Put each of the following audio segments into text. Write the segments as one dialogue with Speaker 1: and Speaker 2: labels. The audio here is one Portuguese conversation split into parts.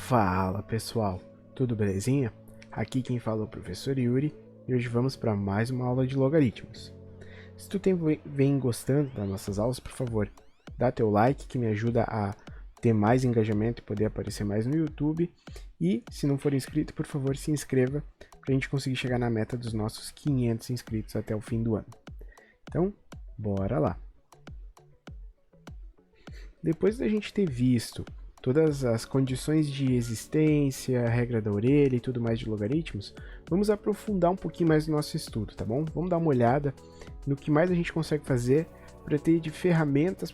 Speaker 1: Fala pessoal, tudo belezinha? Aqui quem fala é o professor Yuri e hoje vamos para mais uma aula de logaritmos. Se tu vem gostando das nossas aulas, por favor, dá teu like que me ajuda a ter mais engajamento e poder aparecer mais no YouTube. E se não for inscrito, por favor, se inscreva para a gente conseguir chegar na meta dos nossos 500 inscritos até o fim do ano. Então, bora lá! Depois da gente ter visto todas as condições de existência, a regra da orelha e tudo mais de logaritmos, vamos aprofundar um pouquinho mais no nosso estudo, tá bom? Vamos dar uma olhada no que mais a gente consegue fazer para ter de ferramentas,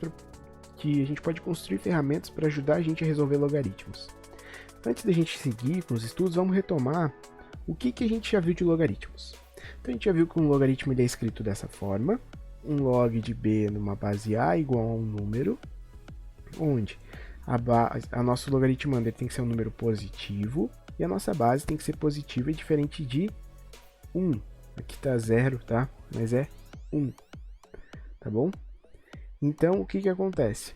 Speaker 1: que a gente pode construir ferramentas para ajudar a gente a resolver logaritmos. Antes da gente seguir com os estudos, vamos retomar o que a gente já viu de logaritmos. Então a gente já viu que um logaritmo ele é escrito dessa forma, um log de b numa base a igual a um número, onde a nosso logaritmo tem que ser um número positivo e a nossa base tem que ser positiva e diferente de 1. Aqui está 0, tá? Mas é 1, tá bom? Então, o que acontece?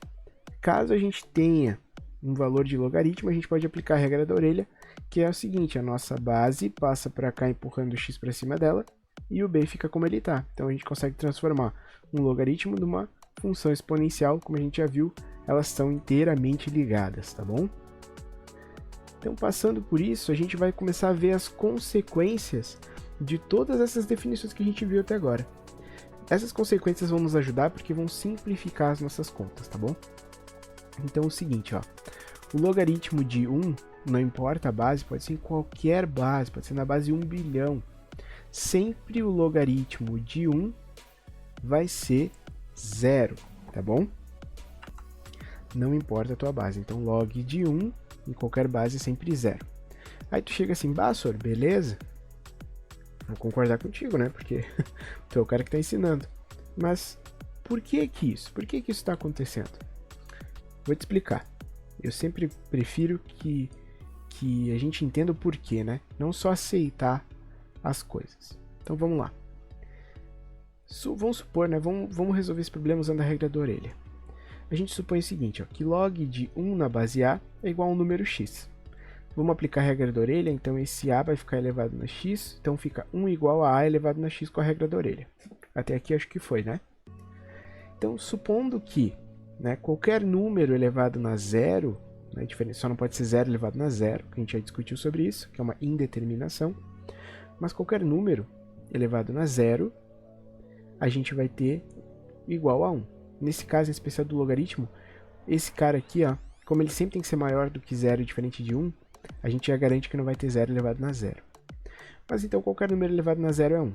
Speaker 1: Caso a gente tenha um valor de logaritmo, a gente pode aplicar a regra da orelha, que é o seguinte: a nossa base passa para cá empurrando o x para cima dela e o b fica como ele está. Então, a gente consegue transformar um logaritmo numa função exponencial, como a gente já viu, elas são inteiramente ligadas, tá bom? Então, passando por isso, a gente vai começar a ver as consequências de todas essas definições que a gente viu até agora. Essas consequências vão nos ajudar porque vão simplificar as nossas contas, tá bom? Então, é o seguinte, ó, o logaritmo de 1, não importa a base, pode ser em qualquer base, pode ser na base 1 bilhão. Sempre o logaritmo de 1 vai ser 0, tá bom? Não importa a tua base. Então, log de 1 em qualquer base é sempre 0. Aí tu chega assim, Bassor, beleza? Vou concordar contigo, né? Porque tu é o cara que está ensinando. Mas por que isso? Por que isso está acontecendo? Vou te explicar. Eu sempre prefiro que a gente entenda o porquê, né? Não só aceitar as coisas. Então, vamos lá. Vamos supor, né? Vamos resolver esse problema usando a regra da orelha. A gente supõe o seguinte, ó, que log de 1 na base a é igual a um número x. Vamos aplicar a regra da orelha, então esse a vai ficar elevado na x, então fica 1 igual a elevado na x com a regra da orelha. Até aqui acho que foi, né? Então, supondo que, né, qualquer número elevado na zero, né, só não pode ser 0 elevado na zero, que a gente já discutiu sobre isso, que é uma indeterminação, mas qualquer número elevado na zero, a gente vai ter igual a 1. Nesse caso em especial do logaritmo, esse cara aqui, ó, como ele sempre tem que ser maior do que 0 e diferente de 1, a gente já garante que não vai ter 0 elevado na zero. Mas então qualquer número elevado na zero é 1.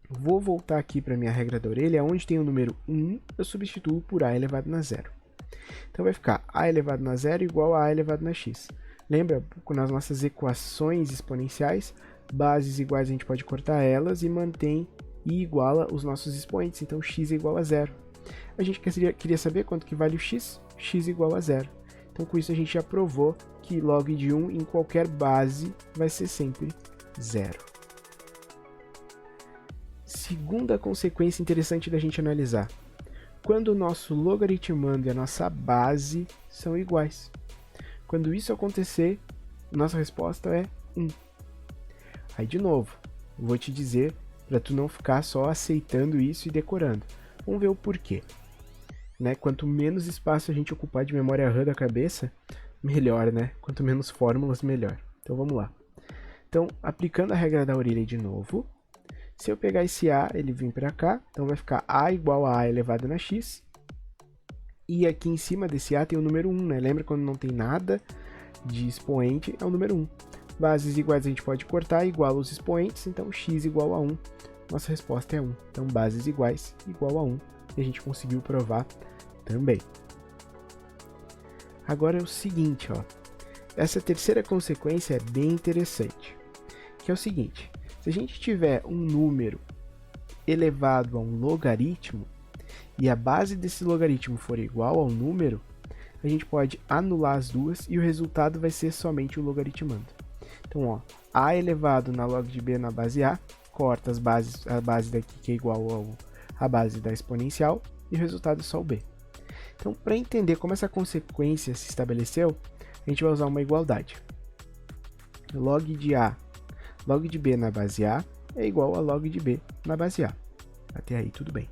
Speaker 1: Vou voltar aqui para a minha regra da orelha, onde tem o número 1, eu substituo por a elevado na zero. Então vai ficar a elevado na zero igual a elevado na x. Lembra, nas nossas equações exponenciais, bases iguais a gente pode cortar elas e mantém e iguala os nossos expoentes, então x é igual a 0. A gente queria saber quanto que vale o x? X igual a 0. Então, com isso, a gente já provou que log de 1 em qualquer base vai ser sempre 0. Segunda consequência interessante da gente analisar. Quando o nosso logaritmando e a nossa base são iguais. Quando isso acontecer, nossa resposta é 1. Aí, de novo, vou te dizer para tu não ficar só aceitando isso e decorando. Vamos ver o porquê. Né? Quanto menos espaço a gente ocupar de memória RAM da cabeça, melhor, né? Quanto menos fórmulas, melhor. Então vamos lá. Então, aplicando a regra da orelha de novo, se eu pegar esse a, ele vir para cá, então vai ficar a igual a elevado na x. E aqui em cima desse a tem o número 1, né? Lembra quando não tem nada de expoente, é o número 1. Bases iguais a gente pode cortar, igual os expoentes, então x igual a 1. Nossa resposta é 1. Então, bases iguais igual a 1. E a gente conseguiu provar também. Agora é o seguinte, ó. Essa terceira consequência é bem interessante. Que é o seguinte. Se a gente tiver um número elevado a um logaritmo, e a base desse logaritmo for igual ao número, a gente pode anular as duas e o resultado vai ser somente o logaritmando. Então, ó, a elevado na log de b na base a, corta a base daqui que é igual a base da exponencial, e o resultado é só o b. Então, para entender como essa consequência se estabeleceu, a gente vai usar uma igualdade. Log de A, log de B na base A é igual a log de B na base A. Até aí tudo bem.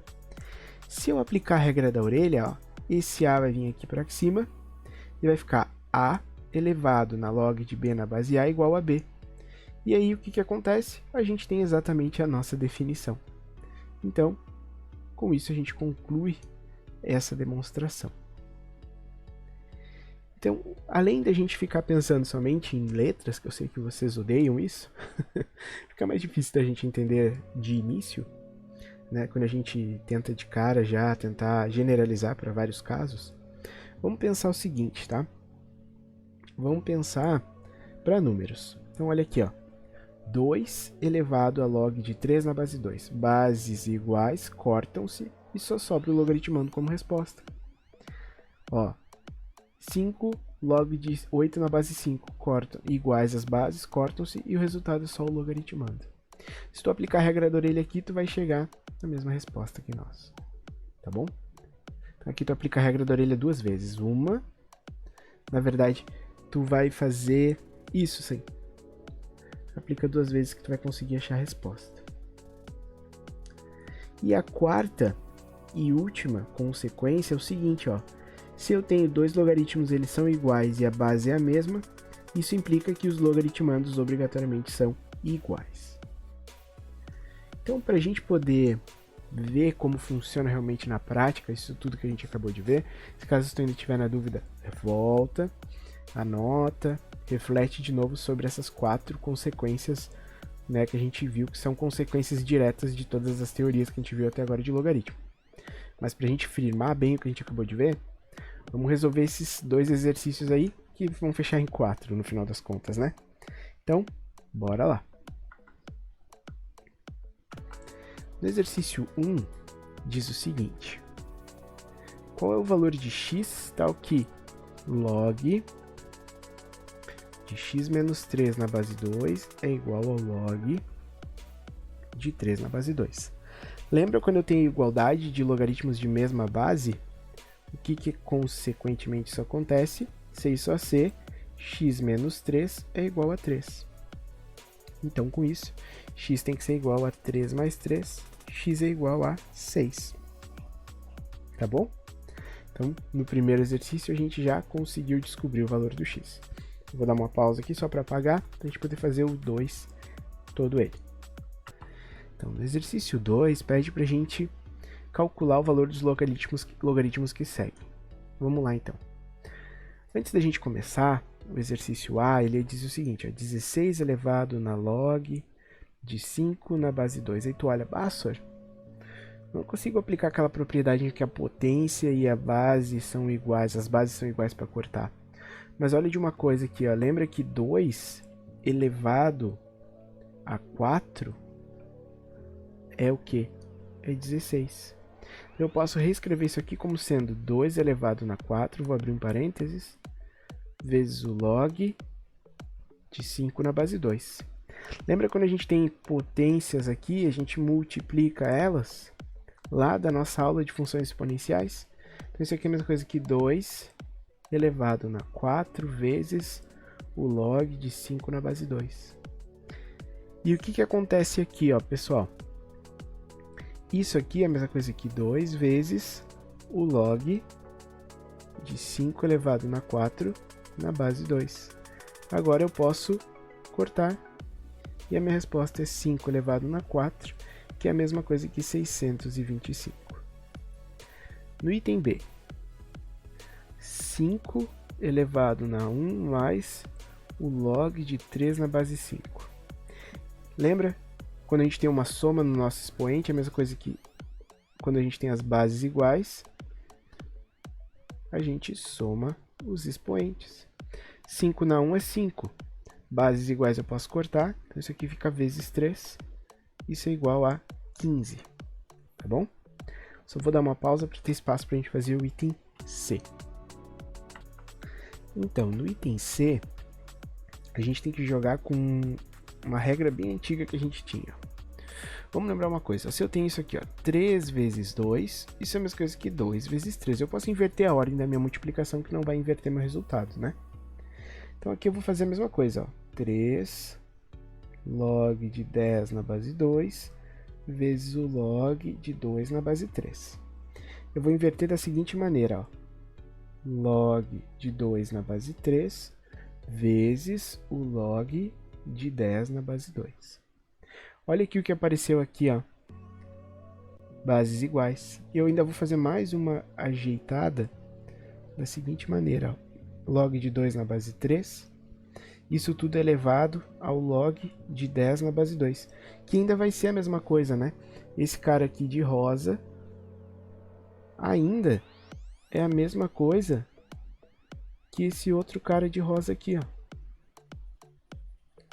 Speaker 1: Se eu aplicar a regra da orelha, ó, esse A vai vir aqui para cima e vai ficar A elevado na log de B na base A igual a B. E aí o que acontece? A gente tem exatamente a nossa definição. Então, com isso a gente conclui essa demonstração. Então, além da gente ficar pensando somente em letras, que eu sei que vocês odeiam isso, fica mais difícil da gente entender de início, né? Quando a gente tenta de cara já tentar generalizar para vários casos. Vamos pensar o seguinte, tá? Vamos pensar para números. Então, olha aqui, ó. 2 elevado a log de 3 na base 2. Bases iguais cortam-se e só sobra o logaritmando como resposta. Ó, 5 log de 8 na base 5 cortam, iguais as bases, cortam-se e o resultado é só o logaritmando. Se tu aplicar a regra da orelha aqui, tu vai chegar na mesma resposta que nós. Tá bom? Então aqui tu aplica a regra da orelha duas vezes. Uma, na verdade, tu vai fazer isso sim. Aplica duas vezes que tu vai conseguir achar a resposta. E a quarta e última consequência é o seguinte, ó. Se eu tenho dois logaritmos, eles são iguais e a base é a mesma, isso implica que os logaritmandos obrigatoriamente são iguais. Então, para a gente poder ver como funciona realmente na prática, isso tudo que a gente acabou de ver, se caso você ainda estiver na dúvida, volta, anota, reflete de novo sobre essas 4 consequências, né, que a gente viu que são consequências diretas de todas as teorias que a gente viu até agora de logaritmo. Mas para a gente firmar bem o que a gente acabou de ver, vamos resolver esses 2 exercícios aí, que vão fechar em 4 no final das contas, né? Então, bora lá. No exercício 1, diz o seguinte. Qual é o valor de x tal que log de x menos 3 na base 2 é igual ao log de 3 na base 2. Lembra quando eu tenho igualdade de logaritmos de mesma base? O que consequentemente isso acontece? Se isso a ser, x menos 3 é igual a 3. Então, com isso, x tem que ser igual a 3 mais 3, x é igual a 6. Tá bom? Então, no primeiro exercício, a gente já conseguiu descobrir o valor do x. Eu vou dar uma pausa aqui só para apagar, para a gente poder fazer o 2 todo ele. Então, no exercício 2, pede para a gente calcular o valor dos logaritmos que seguem. Vamos lá, então. Antes da gente começar, o exercício A, ele diz o seguinte, ó, 16 elevado na log de 5 na base 2. Aí tu olha, Sor, não consigo aplicar aquela propriedade em que a potência e a base são iguais, as bases são iguais para cortar. Mas olha de uma coisa aqui, ó, lembra que 2 elevado a 4 é o quê? É 16. Eu posso reescrever isso aqui como sendo 2 elevado na 4, vou abrir um parênteses, vezes o log de 5 na base 2. Lembra quando a gente tem potências aqui, a gente multiplica elas lá da nossa aula de funções exponenciais? Então isso aqui é a mesma coisa que 2 elevado na 4 vezes o log de 5 na base 2. E o que acontece aqui, ó, pessoal? Isso aqui é a mesma coisa que 2 vezes o log de 5 elevado na 4 na base 2. Agora eu posso cortar e a minha resposta é 5 elevado na 4, que é a mesma coisa que 625. No item B, 5 elevado na 1 mais o log de 3 na base 5. Lembra? Quando a gente tem uma soma no nosso expoente, é a mesma coisa que quando a gente tem as bases iguais, a gente soma os expoentes. 5 na 1 é 5. Bases iguais eu posso cortar, então isso aqui fica vezes 3. Isso é igual a 15. Tá bom? Só vou dar uma pausa para ter espaço para a gente fazer o item C. Então, no item C, a gente tem que jogar com uma regra bem antiga que a gente tinha. Vamos lembrar uma coisa, se eu tenho isso aqui, ó, 3 vezes 2, isso é a mesma coisa que 2 vezes 3. Eu posso inverter a ordem da minha multiplicação, que não vai inverter meu resultado, né? Então aqui eu vou fazer a mesma coisa, ó. 3 log de 10 na base 2 vezes o log de 2 na base 3. Eu vou inverter da seguinte maneira, ó. Log de 2 na base 3 vezes o log de 10 na base 2. Olha aqui o que apareceu aqui, ó. Bases iguais. Eu ainda vou fazer mais uma ajeitada da seguinte maneira, ó. Log de 2 na base 3. Isso tudo elevado ao log de 10 na base 2. Que ainda vai ser a mesma coisa, né? Esse cara aqui de rosa ainda é a mesma coisa que esse outro cara de rosa aqui, ó.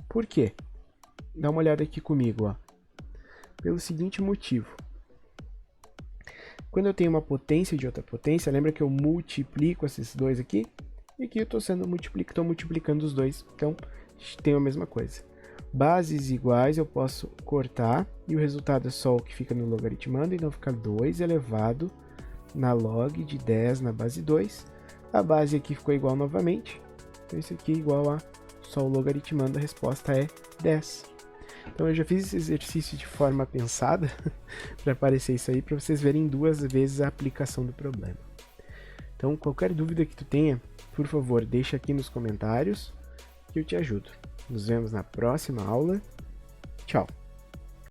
Speaker 1: Por quê? Dá uma olhada aqui comigo, ó. Pelo seguinte motivo. Quando eu tenho uma potência de outra potência, lembra que eu multiplico esses dois aqui? E aqui eu estou multiplicando os dois, então tem a mesma coisa. Bases iguais eu posso cortar, e o resultado é só o que fica no logaritmando, então fica 2 elevado na log de 10 na base 2. A base aqui ficou igual novamente, então isso aqui é igual a só o logaritmando, a resposta é 10. Então eu já fiz esse exercício de forma pensada, para aparecer isso aí, para vocês verem 2 vezes a aplicação do problema. Então qualquer dúvida que tu tenha, por favor, deixa aqui nos comentários que eu te ajudo. Nos vemos na próxima aula. Tchau!